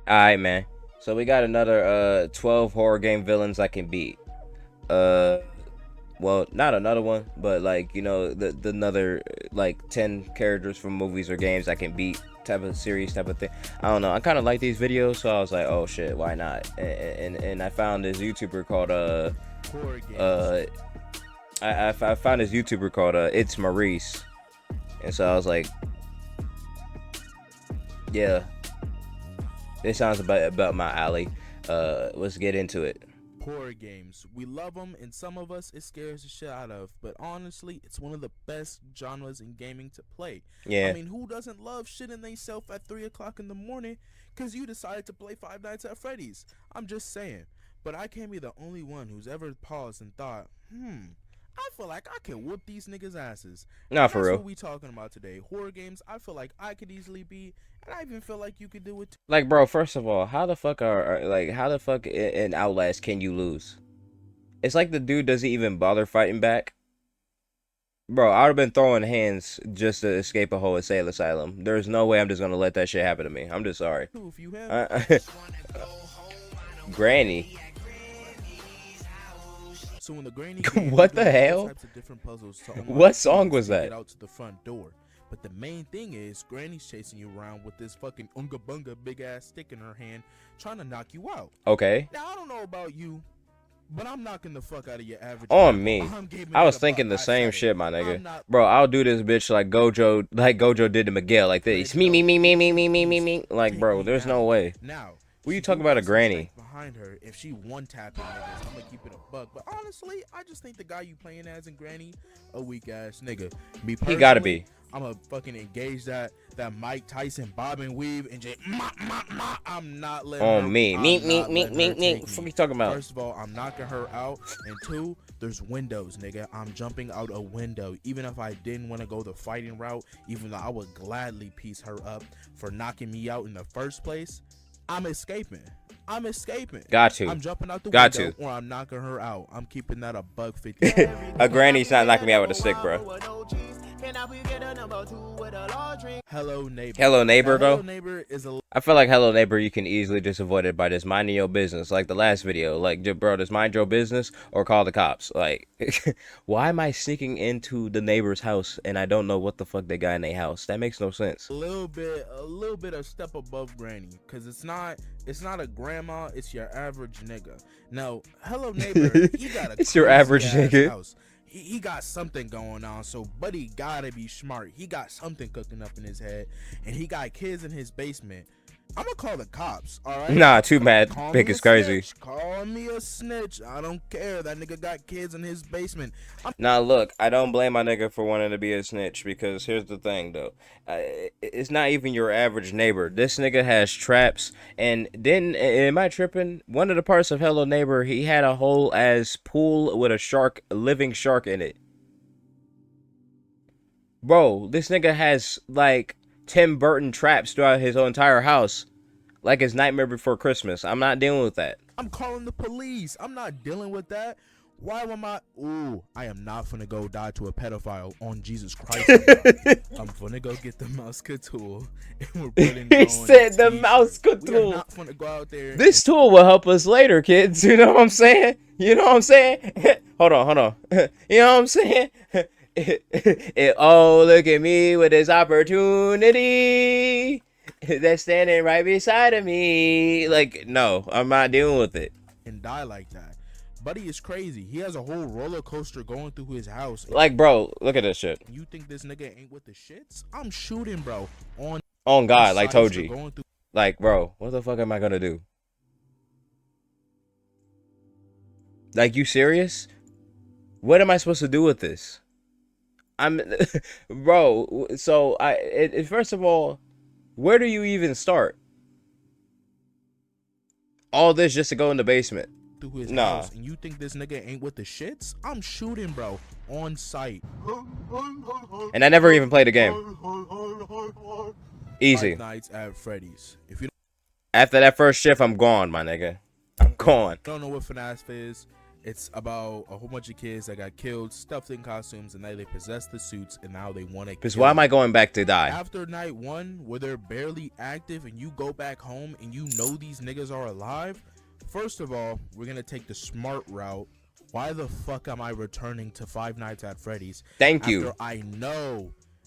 Alright, man. So we got another 12 horror game villains I can beat. Uh well, not another one, but like, you know, the another like 10 characters from movies or games I can beat type of series type of thing. I don't know. I kind of like these videos, so I was like, "Oh shit, why not?" And I found this YouTuber called uh I found this YouTuber called It's Maurice. And so I was like, yeah, this sounds about my alley. Let's get into it. Horror games. We love them, and some of us it scares the shit out of. But honestly, it's one of the best genres in gaming to play. Yeah. I mean, who doesn't love shitting theyself at 3 o'clock in the morning because you decided to play Five Nights at Freddy's? I'm just saying. But I can't be the only one who's ever paused and thought, I feel like I can whoop these niggas' asses. Not for That's real. what we talking about today. Horror games, I feel like I could easily be, and I even feel like you could do it too. Like, bro, first of all, how the fuck how the fuck in Outlast can you lose? It's like the dude doesn't even bother fighting back. Bro, I would have been throwing hands just to escape a whole insane asylum. There's no way I'm just gonna let that shit happen to me. I'm just sorry. If you have Granny. So in the granny What the hell? Types of different puzzles to What song was to that? Get out to the front door. But the main thing is Granny's chasing you around with this fucking unga bunga big ass stick in her hand, trying to knock you out. Okay. Now I don't know about you, but I'm knocking the fuck out of your average. On me. I was thinking the same shit, my nigga. Bro, I'll do this bitch like Gojo did to Miguel, like this. Me. Like, bro, there's no way. Now, what you talking about a granny? Behind her, if she one tapping niggas, I'm gonna keep it a buck. But honestly, I just think the guy you playing as in Granny, a weak ass nigga. He gotta be. I'm gonna fucking engage that Mike Tyson bob and weave and just I'm not letting her. On me. Me. What you talking about? First of all, I'm knocking her out, and two, there's windows, nigga. I'm jumping out a window. Even if I didn't want to go the fighting route, even though I would gladly piece her up for knocking me out in the first place, I'm escaping. Got to. I'm jumping out the Got window, to. or I'm knocking her out. I'm keeping that a $1.50. A granny's not knocking me out with a stick, bro. Hello neighbor. Hello neighbor, though. Hello neighbor is a. I feel like hello neighbor you can easily just avoid it by just minding your business, like the last video. Like, bro, just mind your business or call the cops. Like, why am I sneaking into the neighbor's house and I don't know what the fuck they got in their house? That makes no sense. A little bit a step above granny, cause it's not a grandma, it's your average nigga. Now, hello neighbor, he got a it's your average nigga. House. He got something going on, so buddy gotta be smart. He got something cooking up in his head, and he got kids in his basement. I'm gonna call the cops, alright? Nah, too mad. Big is crazy. Call me a snitch. I don't care. That nigga got kids in his basement. Nah, look, I don't blame my nigga for wanting to be a snitch, because here's the thing, though. It's not even your average neighbor. This nigga has traps, and then, am I tripping? One of the parts of Hello Neighbor, he had a whole ass pool with a living shark in it. Bro, this nigga has, like, Tim Burton traps throughout his whole entire house. Like it's Nightmare Before Christmas. I'm not dealing with that. I'm calling the police. I'm not dealing with that. Why am I? Ooh, I am not finna go die to a pedophile on Jesus Christ. I'm finna go get the Muscatool. And we're putting he said the Muscatool. We are not finna go out there. This tool will help us later, kids. You know what I'm saying? Hold on. You know what I'm saying? Oh, look at me with this opportunity that's standing right beside of me. Like, no, I'm not dealing with it. And die like that. Buddy is crazy. He has a whole roller coaster going through his house. Like, bro, look at this shit. You think this nigga ain't with the shits? I'm shooting, bro. On God, like told you. Like, bro, what the fuck am I gonna do? Like, you serious? What am I supposed to do with this? Bro, so first of all, where do you even start? All this just to go in the basement. Through his house, and you think this nigga ain't with the shits? I'm shooting, bro, on site. And I never even played the game. Easy. Five Nights at Freddy's. If you after that first shift, I'm gone, my nigga. I'm gone. Don't know what FNAF is. It's about a whole bunch of kids that got killed, stuffed in costumes, and now they possess the suits, and now they want to Because kill why am I you. going back to die? After night 1, where they're barely active, and you go back home and you know these niggas are alive, first of all, we're gonna take the smart route. Why the fuck am I returning to Five Nights at Freddy's? Thank you.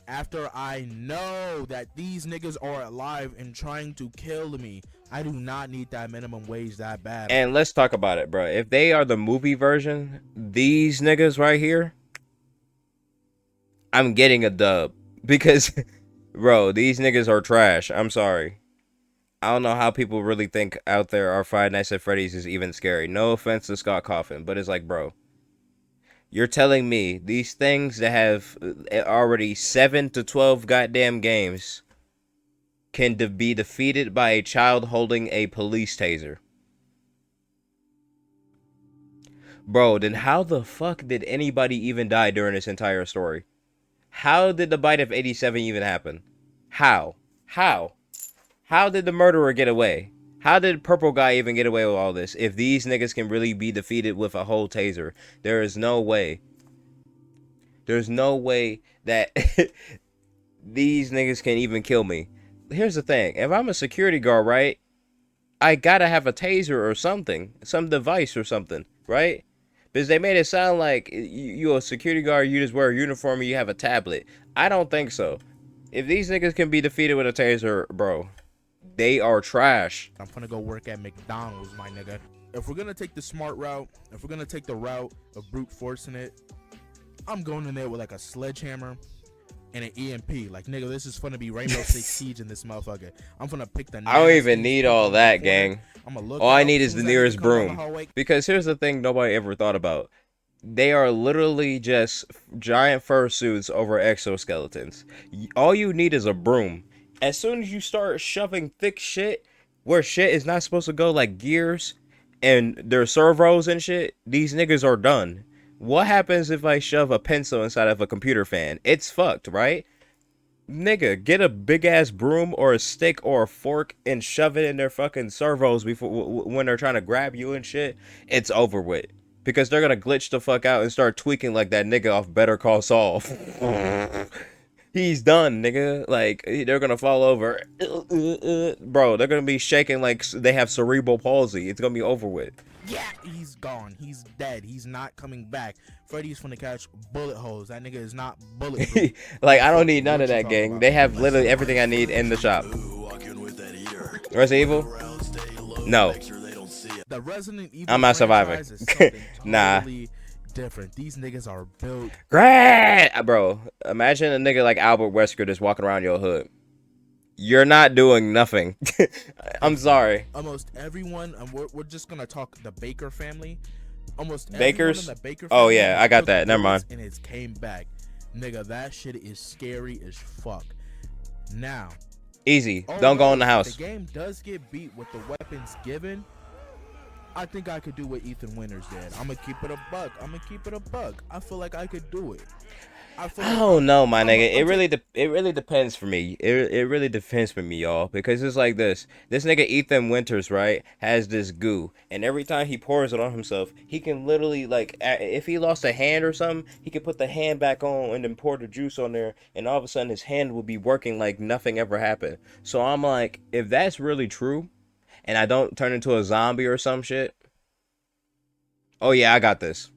After I know that these niggas are alive and trying to kill me, I do not need that minimum wage that bad. And let's talk about it, bro. If they are the movie version, these niggas right here, I'm getting a dub. Because, bro, these niggas are trash. I'm sorry. I don't know how people really think out there our Five Nights at Freddy's is even scary. No offense to Scott Coffin, but it's like, bro, you're telling me these things that have already 7 to 12 goddamn games can be defeated by a child holding a police taser. Bro, then how the fuck did anybody even die during this entire story? How did the bite of 87 even happen? How? How did the murderer get away? How did Purple Guy even get away with all this? If these niggas can really be defeated with a whole taser, there is no way. There's no way that these niggas can even kill me. Here's the thing. If I'm a security guard, right? I gotta have a taser or something. Some device or something, right? Because they made it sound like you're a security guard, you just wear a uniform and you have a tablet. I don't think so. If these niggas can be defeated with a taser, bro, they are trash. I'm gonna go work at McDonald's, my nigga. If we're gonna take the smart route, if we're gonna take the route of brute forcing it, I'm going in there with like a sledgehammer and an EMP. Like, nigga, this is gonna be Rainbow Six Siege in this motherfucker. I'm gonna pick the. I don't even need all that, gang. All I need is the nearest broom. Because here's the thing nobody ever thought about. They are literally just giant fursuits over exoskeletons. All you need is a broom. As soon as you start shoving thick shit where shit is not supposed to go, like gears and their servos and shit, these niggas are done. What happens if I shove a pencil inside of a computer fan? It's fucked, right? Nigga, get a big ass broom or a stick or a fork and shove it in their fucking servos before when they're trying to grab you and shit. It's over with. Because they're gonna glitch the fuck out and start tweaking like that nigga off Better Call Saul. He's done, nigga. Like, they're gonna fall over. Bro, they're gonna be shaking like they have cerebral palsy. It's gonna be over with. Yeah, he's gone. He's dead. He's not coming back. Freddy's finna catch bullet holes. That nigga is not bulletproof. Like, I don't need none of that, gang. They have literally everything I need in the shop. Resident Evil? No. The Resident Evil I'm not surviving. Nah. Totally different. These niggas are built. Great, bro. Imagine a nigga like Albert Wesker just walking around your hood. You're not doing nothing. I'm sorry. Almost everyone, and we're just gonna talk the Baker family. Almost Bakers? everyone in the Baker Oh family yeah, I got took that. Never mind. bullets and it came back. Nigga, that shit is scary as fuck. Now, Easy. Don't go in the house. The game does get beat with the weapons given. I think I could do what Ethan Winters did. I'm gonna keep it a buck. I feel like I could do it. I don't know, my nigga. It really depends for me. It really depends for me, y'all. Because it's like this. This nigga Ethan Winters, right, has this goo. And every time he pours it on himself, he can literally, like, if he lost a hand or something, he can put the hand back on and then pour the juice on there. And all of a sudden, his hand will be working like nothing ever happened. So I'm like, if that's really true, and I don't turn into a zombie or some shit, oh yeah, I got this.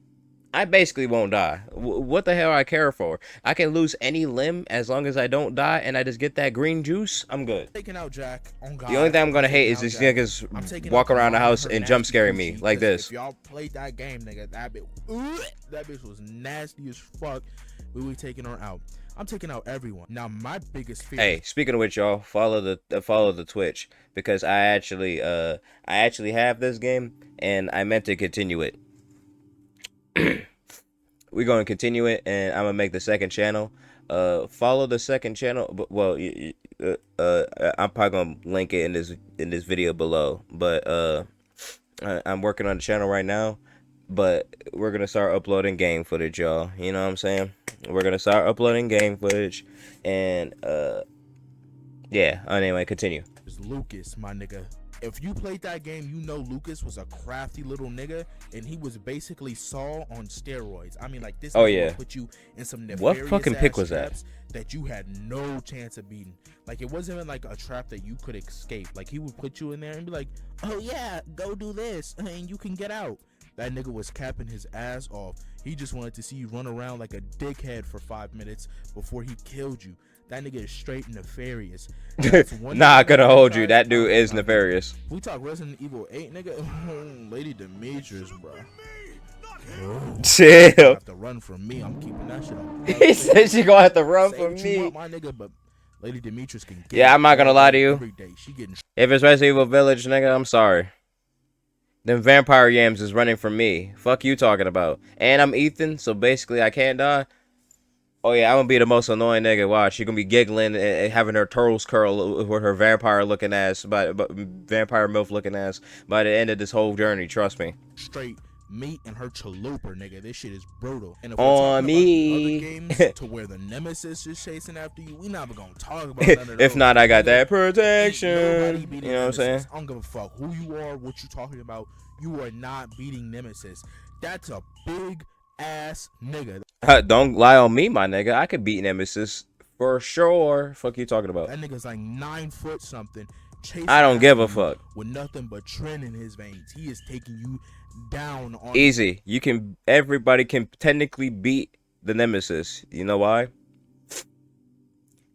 I basically won't die. What the hell I care for? I can lose any limb as long as I don't die and I just get that green juice. I'm good. Taking out Jack. On God, the only thing I'm gonna hate is these niggas walk around the house and jump scaring me like this. If y'all played that game, nigga, that bitch was nasty as fuck. We were taking her out. I'm taking out everyone. Now my biggest fear. Hey, speaking of which, y'all follow the Twitch because I actually have this game and I meant to continue it. We're going to continue it, and I'm gonna make the second channel. Follow the second channel. But well, I'm probably gonna link it in this video below. But I'm working on the channel right now. But we're gonna start uploading game footage, y'all. You know what I'm saying? We're gonna start uploading game footage, and yeah. Anyway, continue. It's Lucas, my nigga. If you played that game, you know Lucas was a crafty little nigga, and he was basically Saul on steroids. I mean, like, this Oh nigga yeah. would put you in some What nefarious fucking pick ass was that? traps that you had no chance of beating. Like, it wasn't even like a trap that you could escape. Like, he would put you in there and be like, oh yeah, go do this and you can get out. That nigga was capping his ass off. He just wanted to see you run around like a dickhead for 5 minutes before he killed you. That nigga is straight nefarious. Not gonna hold you. That dude is nefarious. We talk Resident Evil 8, nigga. Lady Demetrius, bro. Chill. Have to run from me. I'm keeping that shit on. He said she gonna have to run Say from what you me. want, my nigga, but Lady Demetrius can get Yeah, I'm not gonna lie to you. every day. She getting If it's Resident Evil Village, nigga, I'm sorry. Them vampire yams is running from me. Fuck you talking about. And I'm Ethan, so basically I can't die. Oh yeah, I'm gonna be the most annoying nigga. Watch, she gonna be giggling and having her toes curl with her vampire looking ass, but vampire milf looking ass by the end of this whole journey. Trust me. straight meat and her chalupa, nigga. This shit is brutal. And if On we're talking me. about the other games to where the nemesis is chasing after you, we not gonna talk about none of those. If not, I got that Nobody protection. beating You know what I'm saying? Nemesis. I don't give a fuck who you are, what you talking about. You are not beating Nemesis. That's a big ass nigga. Don't lie on me, my nigga. I could beat Nemesis for sure. Fuck you talking about? That nigga's like 9 foot something. I don't give a fuck. With nothing but trend in his veins. He is taking you down on Easy. You can. Everybody can technically beat the Nemesis. You know why?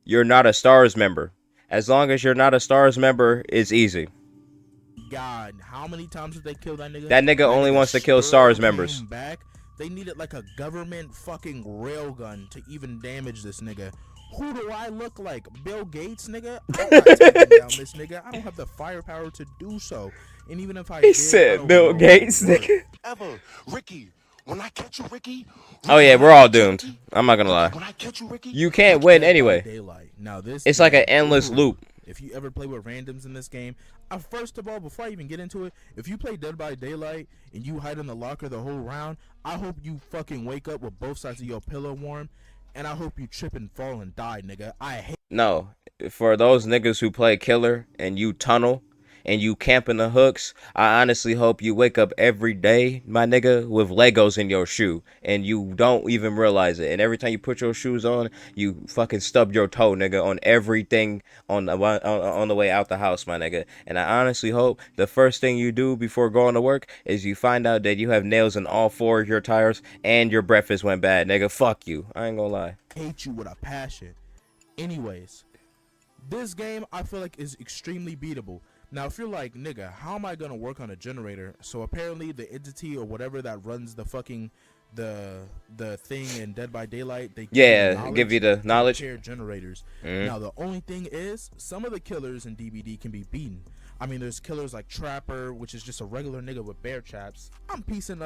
You're not a Stars member. As long as you're not a Stars member, it's easy. God, how many times did they kill that nigga? That nigga only wants to kill still Stars came members. Back. They needed like a government fucking railgun to even damage this nigga. Who do I look like? Bill Gates, nigga? I'm not taking down this nigga. I don't have the firepower to do so. And even if I He did, I said don't Bill know Gates, what it nigga. Ever, Ricky. When I catch you, Ricky. Oh yeah, we're all doomed. I'm not gonna lie. When I catch you, Ricky. You can't win Dead by anyway. Daylight. Now this It's like is an endless brutal. loop. If you ever play with randoms in this game, first of all, before I even get into it, if you play Dead by Daylight and you hide in the locker the whole round, I hope you fucking wake up with both sides of your pillow warm, and I hope you trip and fall and die, nigga. I hate. No, for those niggas who play killer and you tunnel and you camp in the hooks, I honestly hope you wake up every day, my nigga, with Legos in your shoe and you don't even realize it. And every time you put your shoes on, you fucking stub your toe, nigga, on everything on the way out the house, my nigga. And I honestly hope the first thing you do before going to work is you find out that you have nails in all 4 of your tires and your breakfast went bad, nigga. Fuck you. I ain't gonna lie. Hate you with a passion. Anyways, this game I feel like is extremely beatable. Now, if you're like, nigga, how am I gonna work on a generator? So apparently the entity or whatever that runs the fucking the thing in Dead by Daylight, they give you the knowledge. repair generators. Now the only thing is, some of the killers in DBD can be beaten. I mean, there's killers like Trapper, which is just a regular nigga with bear traps. I'm piecing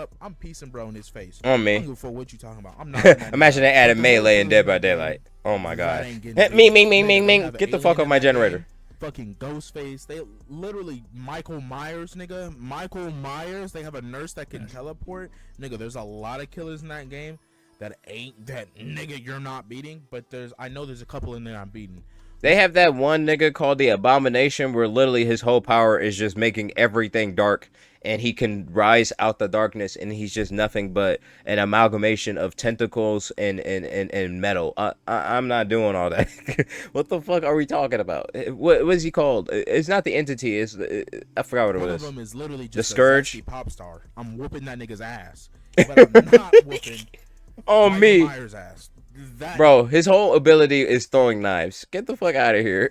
bro in his face. On me. I don't give a fuck what you talking about. I'm not. Imagine they added But the melee in real Dead by killers in the Daylight. Oh my that god. ain't getting Me, beat. get the fuck off my generator. Fucking Ghostface. They literally Michael Myers, nigga. Michael Myers. They have a nurse that can teleport, nigga. There's a lot of killers in that game that ain't that nigga you're not beating. But I know there's a couple in there I'm beating. They have that one nigga called the Abomination where literally his whole power is just making everything dark and he can rise out the darkness and he's just nothing but an amalgamation of tentacles and metal. I'm not doing all that. What the fuck are we talking about? What is he called? It's not the entity. I forgot what it One was. of them is literally The just Scourge? a zesty pop star. I'm whooping that nigga's ass, but I'm not whooping On Michael me. Myers' ass. That Bro, his whole ability is throwing knives. Get the fuck out of here.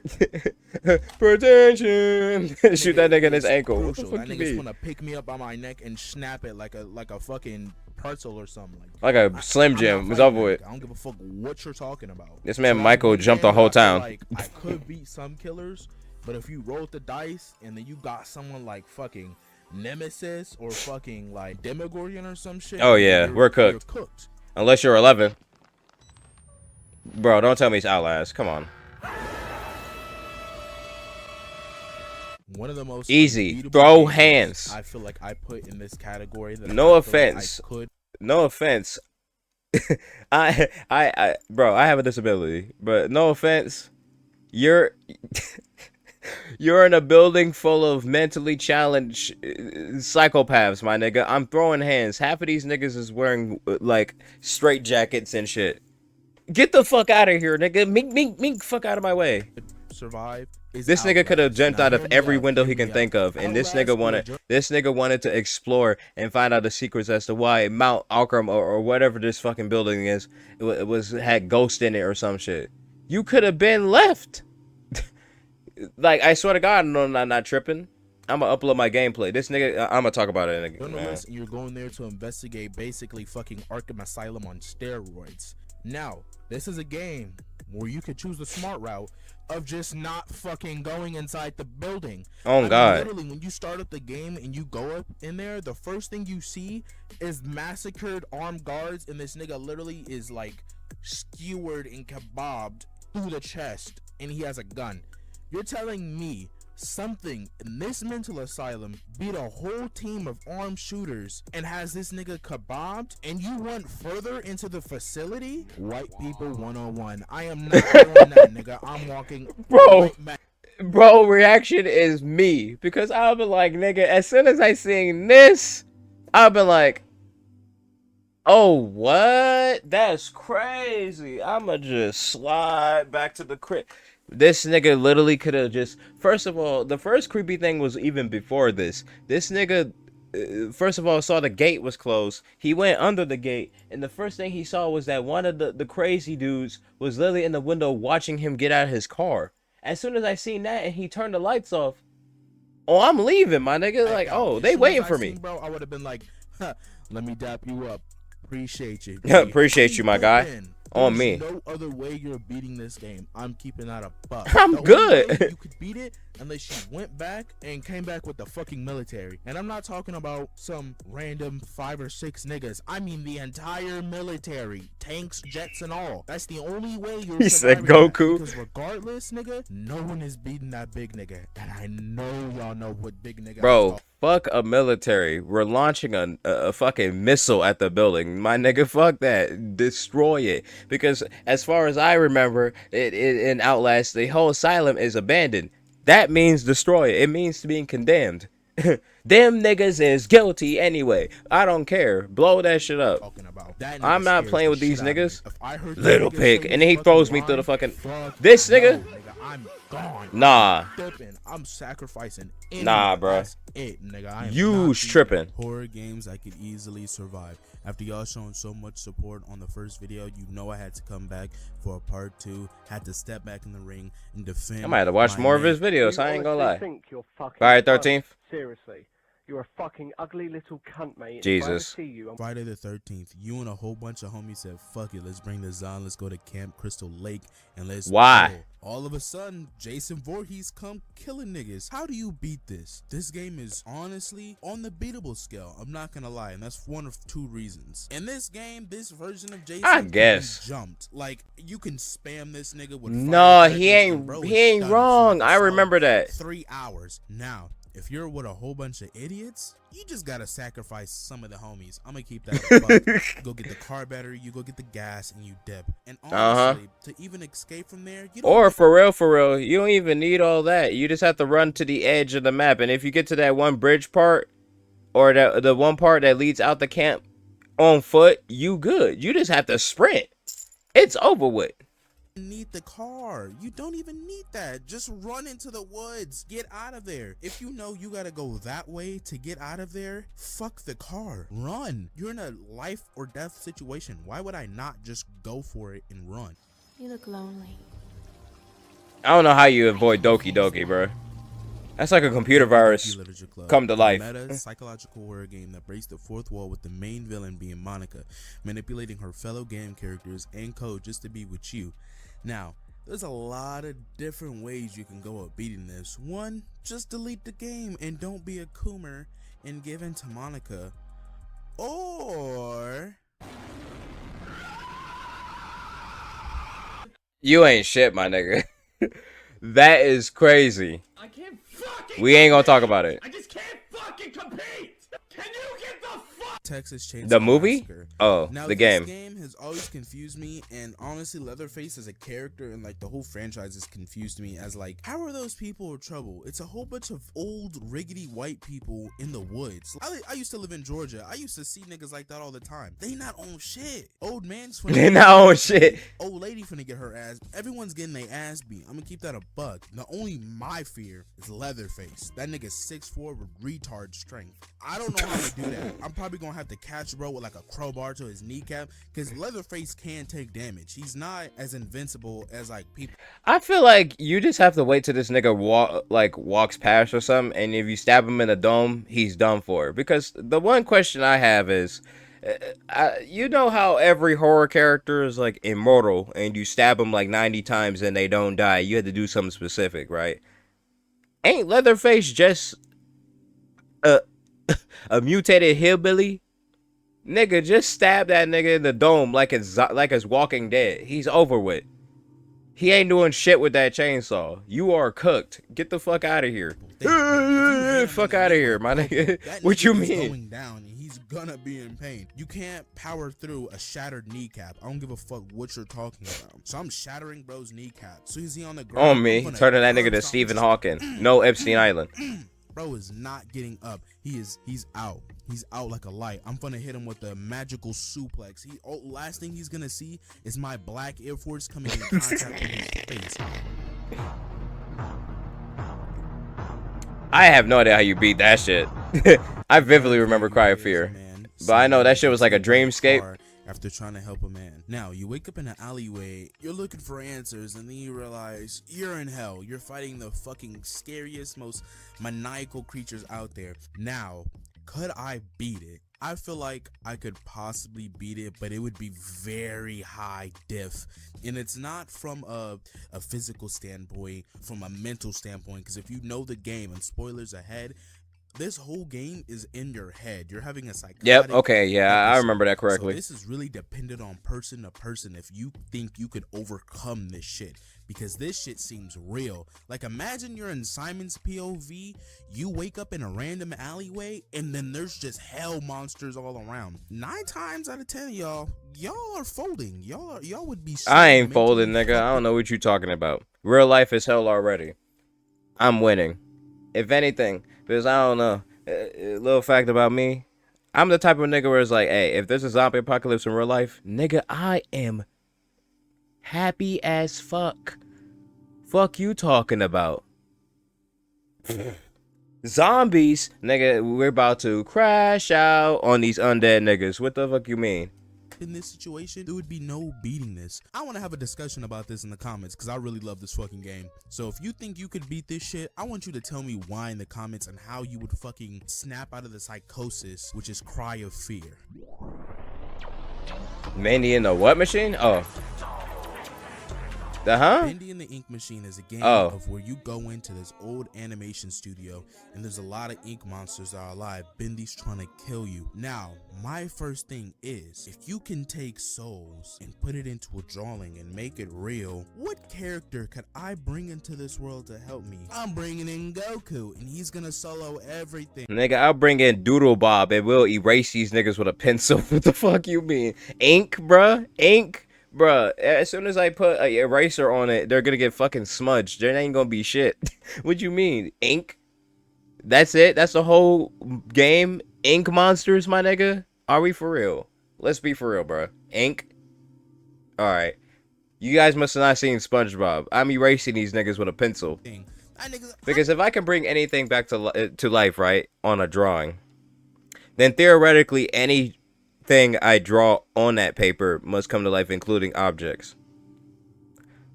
Protection. Shoot that nigga in his ankle. What the crucial. fuck That you nigga's mean? wanna pick me up by my neck and snap it like a fucking pretzel or something. Like a Slim I'm Jim. not It's fighting over that with. nigga. I don't give a fuck what you're talking about. This man So Michael that's one jumped the game whole that I feel town. Like I could beat some killers, but if you rolled the dice and then you got someone like fucking Nemesis or fucking like Demogorgon or some shit. Oh, yeah, we're cooked. You're cooked. Unless you're 11. Bro, don't tell me it's Outlast. Come on. One of the most Easy. unbeatable Throw games hands. I feel like I put in this category. That No I feel like offense. I could. No offense. Bro, I have a disability. But no offense. You're You're in a building full of mentally challenged psychopaths, my nigga. I'm throwing hands. Half of these niggas is wearing like straight jackets and shit. Get the fuck out of here, nigga. Mink, mink, mink, fuck out of my way. Survive is This nigga could have Outlast. jumped Now, out of hear me every out, window hear he me can out. think of, and Outlast will this nigga wanted to explore and find out the secrets as to why Mount Alcrum or whatever this fucking building is, it was had ghost in it or some shit. You could have been left. Like, I swear to God, no, I'm not tripping. I'm gonna upload my gameplay. This nigga, I'm gonna talk about it in a journalist, and you're going there to investigate basically fucking Arkham Asylum on steroids. Now, this is a game where you could choose the smart route of just not fucking going inside the building. Oh, God. Literally, when you start up the game and you go up in there, the first thing you see is massacred armed guards, and this nigga literally is like skewered and kebabbed through the chest, and he has a gun. You're telling me something in this mental asylum beat a whole team of armed shooters and has this nigga kebabbed, and you went further into the facility? White people 101. I am not doing that, nigga. I'm walking Bro. right back. Bro, reaction is me. Because I'll be like, nigga, as soon as I seen this, I'll be like, oh, what? That's crazy. I'ma just slide back to the crib. This nigga literally could have just... First of all, the first creepy thing was even before this. This nigga, first of all, saw the gate was closed. He went under the gate, and the first thing he saw was that one of the crazy dudes was literally in the window watching him get out of his car. As soon as I seen that and he turned the lights off, oh, I'm leaving, my nigga. Like, oh, they waiting for me. Bro, I would have been like, huh, let me dap you up. Appreciate you. Appreciate you, my guy. On me. No other way you're beating this game. I'm keeping that a buck. I'm good. You could beat it unless you went back and came back with the fucking military. And I'm not talking about some random 5 or 6 niggas. I mean the entire military, tanks, jets, and all. That's the only way you're. He said surviving Goku. that, because regardless, nigga, no one is beating that big nigga, and I know y'all know what big nigga. Bro, fuck a military. We're launching a fucking missile at the building. My nigga, fuck that. Destroy it. Because as far as I remember, in Outlast, the whole asylum is abandoned. That means destroy it. It means being condemned. Them niggas is guilty anyway. I don't care. Blow that shit up. I'm not playing with these niggas. Little pig. And then he throws me through the fucking... This nigga? I'm gone. Nah. I'm sacrificing. Nah, bro. That's it, nigga. You tripping. Horror games I could easily survive. After y'all showing so much support on the first video, you know I had to come back for a part 2. Had to step back in the ring and defend. I might have to watch more of his videos. I ain't gonna lie. Friday 13th. Seriously. You're a fucking ugly little cunt, mate. Jesus. If I ever see you, Friday the 13th, you and a whole bunch of homies said, fuck it, let's bring this on, let's go to Camp Crystal Lake, and let's Why? go. All of a sudden, Jason Voorhees come killing niggas. How do you beat this? This game is honestly on the beatable scale. I'm not gonna lie, and that's one of 2 reasons. In this game, this version of Jason, I guess, can be jumped. Like, you can spam this nigga with no, 5 he seconds, ain't bro, he ain't done wrong. for I remember that. 3 hours. Now, if you're with a whole bunch of idiots, you just gotta sacrifice some of the homies. I'm gonna keep that a buck. Go get the car battery, you go get the gas, and you dip. And honestly, to even escape from there, you don't or for real, you don't even need all that. You just have to run to the edge of the map, and if you get to that one bridge part, or the one part that leads out the camp on foot, you good. You just have to sprint. It's over with. Need the car. You don't even need that. Just run into the woods. Get out of there. If you know you gotta go that way to get out of there, fuck the car. Run. You're in a life or death situation. Why would I not just go for it and run? You look lonely. I don't know how you avoid Doki Doki, bro. That's like a computer virus come to life. Meta psychological horror game that breaks the 4th wall with the main villain being Monica, manipulating her fellow game characters and code just to be with you. Now, there's a lot of different ways you can go about beating this. One, just delete the game and don't be a coomer and give in to Monica. Or... You ain't shit, my nigga. That is crazy. I can't fucking We ain't gonna talk about it. I just can't fucking compete! Can you get the fuck Texas Chainsaw The movie? Massacre. Oh, Now, the this game. game has always confused me, and honestly, Leatherface as a character and like the whole franchise has confused me as like, how are those people in trouble? It's a whole bunch of old, rickety white people in the woods. I used to live in Georgia. I used to see niggas like that all the time. They not on shit. Old man's finna They not on shit. Old lady finna get her ass. Everyone's getting their ass beat. I'm gonna keep that a buck. The only my fear is Leatherface. That nigga's 6'4" with retard strength. I don't know how to do that. I'm probably gonna have to catch bro with like a crowbar to his kneecap, because Leatherface can take damage. He's not as invincible as like people. I feel like you just have to wait till this nigga walks past or something, and if you stab him in the dome, he's done for. Because the one question I have is, you know how every horror character is like immortal, and you stab them like 90 times and they don't die. You had to do something specific, right? Ain't Leatherface just a mutated hillbilly? Nigga, just stab that nigga in the dome like it's Walking Dead. He's over with. He ain't doing shit with that chainsaw. You are cooked. Get the fuck out of here. Fuck out of here, my nigga. What you mean? Going down, and he's gonna be in pain. You can't power through a shattered kneecap. I don't give a fuck what you're talking about. So I'm shattering bro's kneecap. So is he on the ground? On me, turning that nigga to Stephen Hawking. No Epstein Island. Bro is not getting up. He's out. He's out like a light. I'm gonna hit him with a magical suplex. Last thing he's gonna see is my black Air Force coming in contact with his face. I have no idea how you beat that shit. I vividly remember Cry of Fear. But I know that shit was like a dreamscape. After trying to help a man. Now, you wake up in an alleyway, you're looking for answers, and then you realize you're in hell. You're fighting the fucking scariest, most maniacal creatures out there. Now, could I beat it? I feel like I could possibly beat it, but it would be very high diff. And it's not from a physical standpoint, from a mental standpoint, because if you know the game, and spoilers ahead, this whole game is in your head. You're having a psychotic. Yep, okay, yeah, episode. I remember that correctly. So this is really dependent on person to person if you think you could overcome this shit. Because this shit seems real. Like, imagine you're in Simon's POV, you wake up in a random alleyway, and then there's just hell monsters all around. 9 times out of 10, y'all are folding. Y'all would be. I ain't folding, nigga. I don't know what you talking about. Real life is hell already. I'm winning. If anything, because I don't know. A little fact about me, I'm the type of nigga where it's like, hey, if there's a zombie apocalypse in real life, nigga, I am happy as fuck. Fuck you talking about? Zombies, nigga, we're about to crash out on these undead niggas. What the fuck you mean? In this situation, there would be no beating this. I want to have a discussion about this in the comments because I really love this fucking game. So if you think you could beat this shit, I want you to tell me why in the comments and how you would fucking snap out of the psychosis, which is Cry of Fear. Mainly in the what machine? Oh. The huh? Bendy and the Ink Machine is a game Oh. of where you go into this old animation studio and there's a lot of ink monsters that are alive. Bendy's trying to kill you. Now, my first thing is, if you can take souls and put it into a drawing and make it real, what character could I bring into this world to help me? I'm bringing in Goku and he's gonna solo everything. Nigga, I'll bring in Doodle Bob and we'll erase these niggas with a pencil. What the fuck you mean? Ink, bruh? Ink? Bruh, as soon as I put an eraser on it, they're gonna get fucking smudged. There ain't gonna be shit. What you mean? Ink? That's it? That's the whole game? Ink monsters, my nigga? Are we for real? Let's be for real, bruh. Ink? Alright. You guys must have not seen SpongeBob. I'm erasing these niggas with a pencil. Because if I can bring anything back to life, right, on a drawing, then theoretically anything I draw on that paper must come to life, including objects.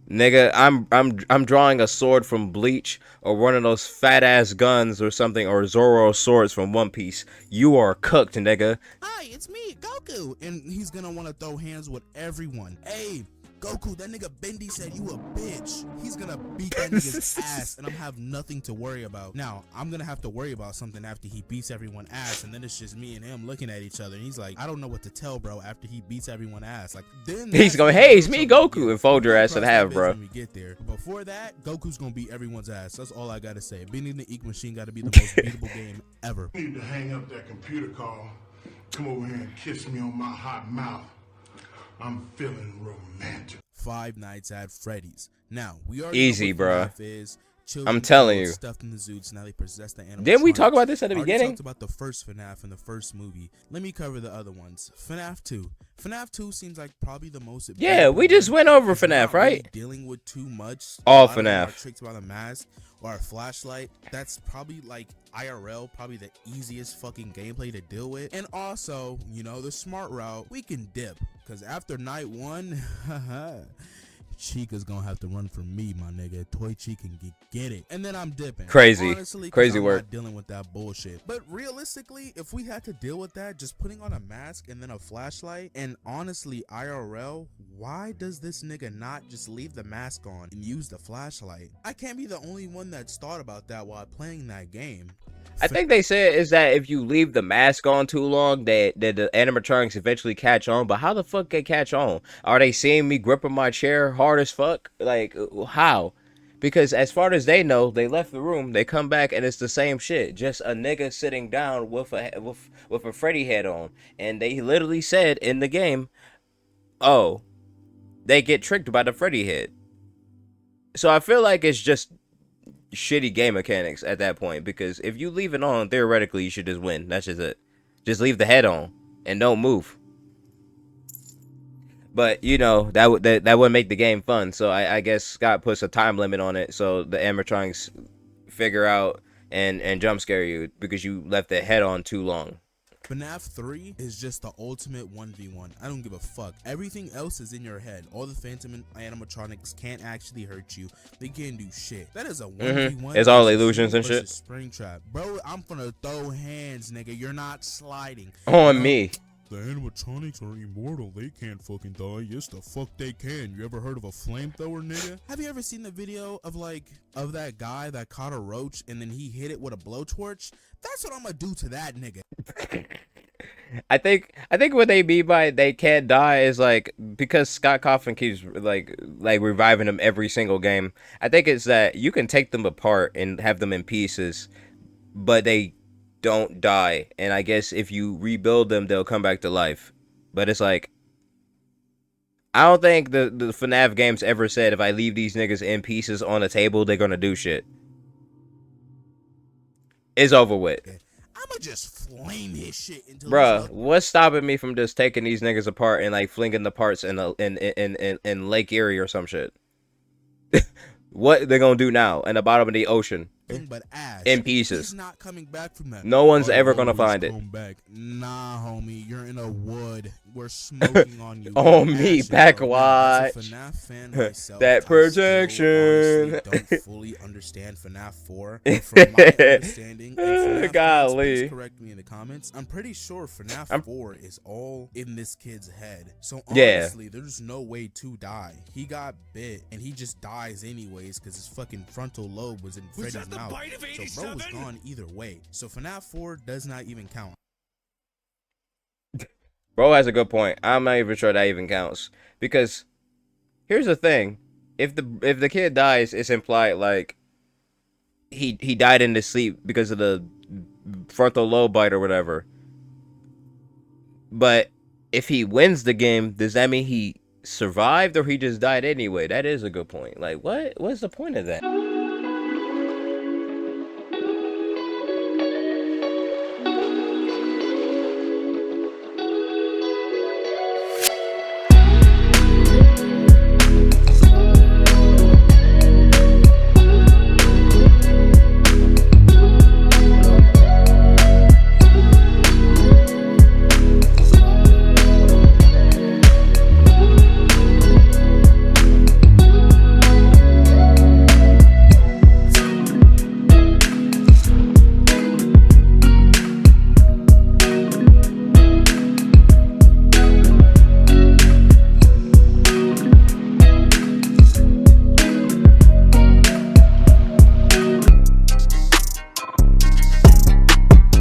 Nigga, I'm drawing a sword from Bleach or one of those fat ass guns or something, or Zoro swords from One Piece. You are cooked, nigga. Hi, it's me, Goku, and he's gonna want to throw hands with everyone. Hey, Goku, that nigga Bendy said you a bitch. He's gonna beat that nigga's ass, and I'm have nothing to worry about. Now, I'm gonna have to worry about something after he beats everyone ass, and then it's just me and him looking at each other, and he's like, I don't know what to tell, bro, after he beats everyone ass. Like, then he's going, hey, it's me, Goku, and fold your ass in half, bro. When we get there. Before that, Goku's gonna beat everyone's ass. That's all I gotta say. Bendy and the Ink Machine gotta be the most beatable game ever. Need to hang up that computer call. Come over here and kiss me on my hot mouth. I'm feeling romantic. Five Nights at Freddy's. Now, we already Easy, know what bruh. FNAF is. I'm Children telling killed, you. stuffed in the zoots, now they possess the animatronics. Didn't we talk about this at the I already beginning? talked about the first FNAF in the first movie. Let me cover the other ones. FNAF 2. FNAF 2 seems like probably the most. Yeah, we just went over If we're FNAF, not right? really dealing with too much. All a lot of them FNAF. are tricked by the mask or a flashlight. That's probably like IRL, probably the easiest fucking gameplay to deal with. And also, you know, the smart route, we can dip. Because after night one, Chica's gonna have to run from me, my nigga. Toy Chica can get it. And then I'm dipping. Crazy. Honestly, 'cause Crazy I'm work. not dealing with that bullshit. But realistically, if we had to deal with that, just putting on a mask and then a flashlight, and honestly, IRL, why does this nigga not just leave the mask on and use the flashlight? I can't be the only one that's thought about that while playing that game. I think they said is that if you leave the mask on too long, that the animatronics eventually catch on. But how the fuck they catch on? Are they seeing me gripping my chair hard as fuck? Like, how? Because as far as they know, they left the room, they come back, and it's the same shit. Just a nigga sitting down with a Freddy head on. And they literally said in the game, oh, they get tricked by the Freddy head. So I feel like it's just shitty game mechanics at that point, because if you leave it on, theoretically you should just win. That's just it. Just leave the head on and don't move. But you know that would make the game fun. So I guess Scott puts a time limit on it so the animatronics figure out and jump scare you because you left the head on too long. FNAF 3 is just the ultimate 1v1. I don't give a fuck. Everything else is in your head. All the phantom animatronics can't actually hurt you. They can't do shit. That is a 1v1. It's all illusions and shit. Springtrap. Bro, I'm gonna throw hands, nigga. You're not sliding. On me. The animatronics are immortal. They can't fucking die. Yes, the fuck they can. You ever heard of a flamethrower, nigga? Have you ever seen the video of that guy that caught a roach and then he hit it with a blowtorch? That's what I'm gonna do to that nigga. I think what they mean by they can't die is like because Scott Cawthon keeps like reviving them every single game. I think it's that you can take them apart and have them in pieces, but they don't die. And I guess if you rebuild them, they'll come back to life. But it's like, I don't think the FNAF games ever said if I leave these niggas in pieces on a table, they're gonna do shit. It's over with. I'ma just flame his shit until Bruh, what's stopping me from just taking these niggas apart and like flinging the parts in Lake Erie or some shit? What they gonna do now in the bottom of the ocean? but ass. In pieces. He's not coming back from that. No one's ever gonna find it. Back. Nah, homie, you're in a wood. We're smoking on you. On me, Ass, back yo. watch. As a FNAF fan myself, That I projection. still honestly don't fully understand FNAF 4. But from my understanding, and FNAF fans, Golly. please correct me in the comments. I'm pretty sure FNAF 4 is all in this kid's head. So honestly, there's no way to die. He got bit, and he just dies anyways because his fucking frontal lobe was in Freddy's mouth. So bro was gone either way. So FNAF 4 does not even count. Bro has a good point. I'm not even sure that even counts. Because here's the thing. If the kid dies, it's implied like he died in his sleep because of the frontal lobe bite or whatever. But if he wins the game, does that mean he survived or he just died anyway? That is a good point. Like, what's the point of that?